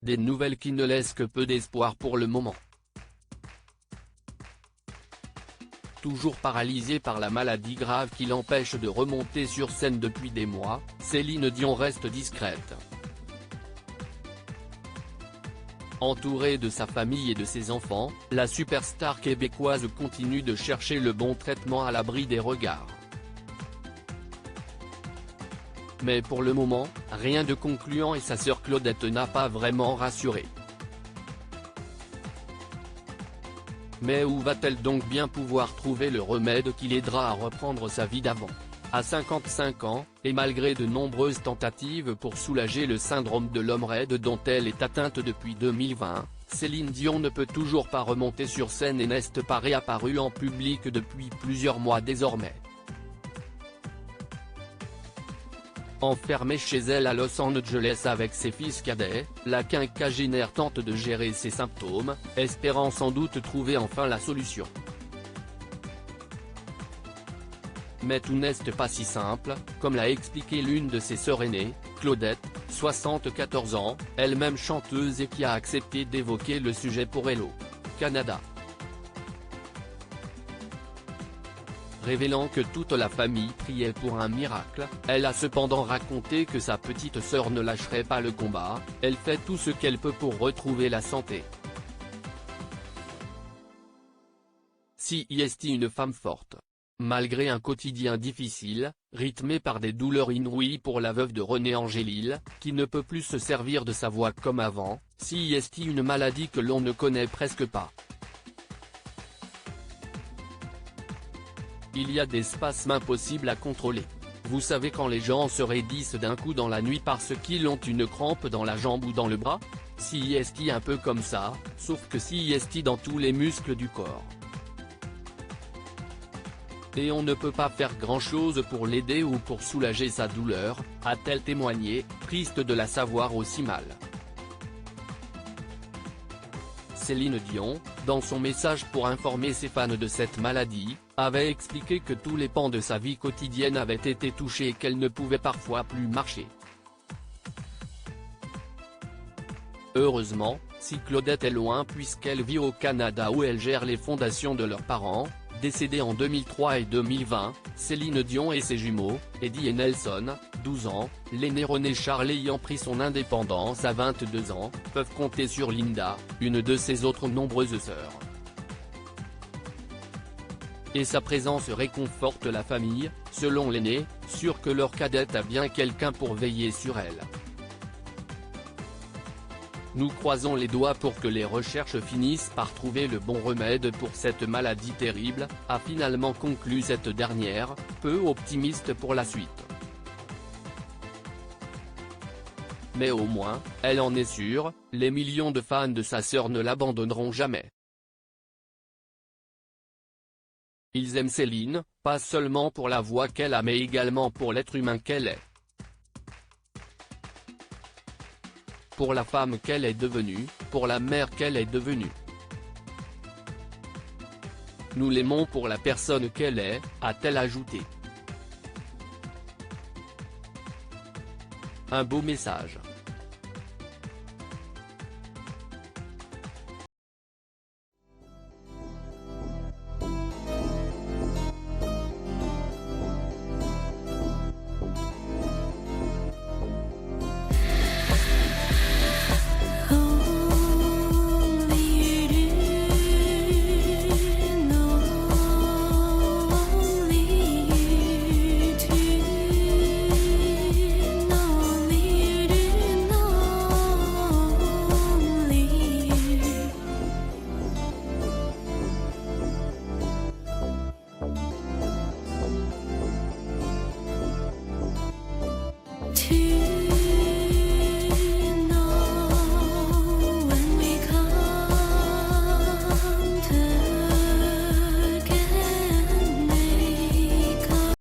Des nouvelles qui ne laissent que peu d'espoir pour le moment. Toujours paralysée par la maladie grave qui l'empêche de remonter sur scène depuis des mois, Céline Dion reste discrète. Entourée de sa famille et de ses enfants, la superstar québécoise continue de chercher le bon traitement à l'abri des regards. Mais pour le moment, rien de concluant et sa sœur Claudette n'a pas vraiment rassuré. Mais où va-t-elle donc bien pouvoir trouver le remède qui l'aidera à reprendre sa vie d'avant? À 55 ans, et malgré de nombreuses tentatives pour soulager le syndrome de l'homme raide dont elle est atteinte depuis 2020, Céline Dion ne peut toujours pas remonter sur scène et n'est pas réapparue en public depuis plusieurs mois désormais. Enfermée chez elle à Los Angeles avec ses fils cadets, la quinquagénaire tente de gérer ses symptômes, espérant sans doute trouver enfin la solution. Mais tout n'est pas si simple, comme l'a expliqué l'une de ses sœurs aînées, Claudette, 74 ans, elle-même chanteuse et qui a accepté d'évoquer le sujet pour Hello Canada. Révélant que toute la famille priait pour un miracle, elle a cependant raconté que sa petite sœur ne lâcherait pas le combat, elle fait tout ce qu'elle peut pour retrouver la santé. C'est une femme forte. Malgré un quotidien difficile, rythmé par des douleurs inouïes pour la veuve de René Angélil, qui ne peut plus se servir de sa voix comme avant, c'est une maladie que l'on ne connaît presque pas. Il y a des spasmes impossibles à contrôler. Vous savez quand les gens se raidissent d'un coup dans la nuit parce qu'ils ont une crampe dans la jambe ou dans le bras? C'est un peu comme ça, sauf que c'est dans tous les muscles du corps. Et on ne peut pas faire grand-chose pour l'aider ou pour soulager sa douleur, a-t-elle témoigné, triste de la savoir aussi mal. Céline Dion, dans son message pour informer ses fans de cette maladie, avait expliqué que tous les pans de sa vie quotidienne avaient été touchés et qu'elle ne pouvait parfois plus marcher. Heureusement, si Claudette est loin puisqu'elle vit au Canada où elle gère les fondations de leurs parents, décédés en 2003 et 2020, Céline Dion et ses jumeaux, Eddie et Nelson, 12 ans, l'aîné René Charles ayant pris son indépendance à 22 ans, peuvent compter sur Linda, une de ses autres nombreuses sœurs. Et sa présence réconforte la famille, selon l'aîné, sûr que leur cadette a bien quelqu'un pour veiller sur elle. Nous croisons les doigts pour que les recherches finissent par trouver le bon remède pour cette maladie terrible, a finalement conclu cette dernière, peu optimiste pour la suite. Mais au moins, elle en est sûre, les millions de fans de sa sœur ne l'abandonneront jamais. Ils aiment Céline, pas seulement pour la voix qu'elle a mais également pour l'être humain qu'elle est. Pour la femme qu'elle est devenue, pour la mère qu'elle est devenue. Nous l'aimons pour la personne qu'elle est, a-t-elle ajouté. Un beau message. To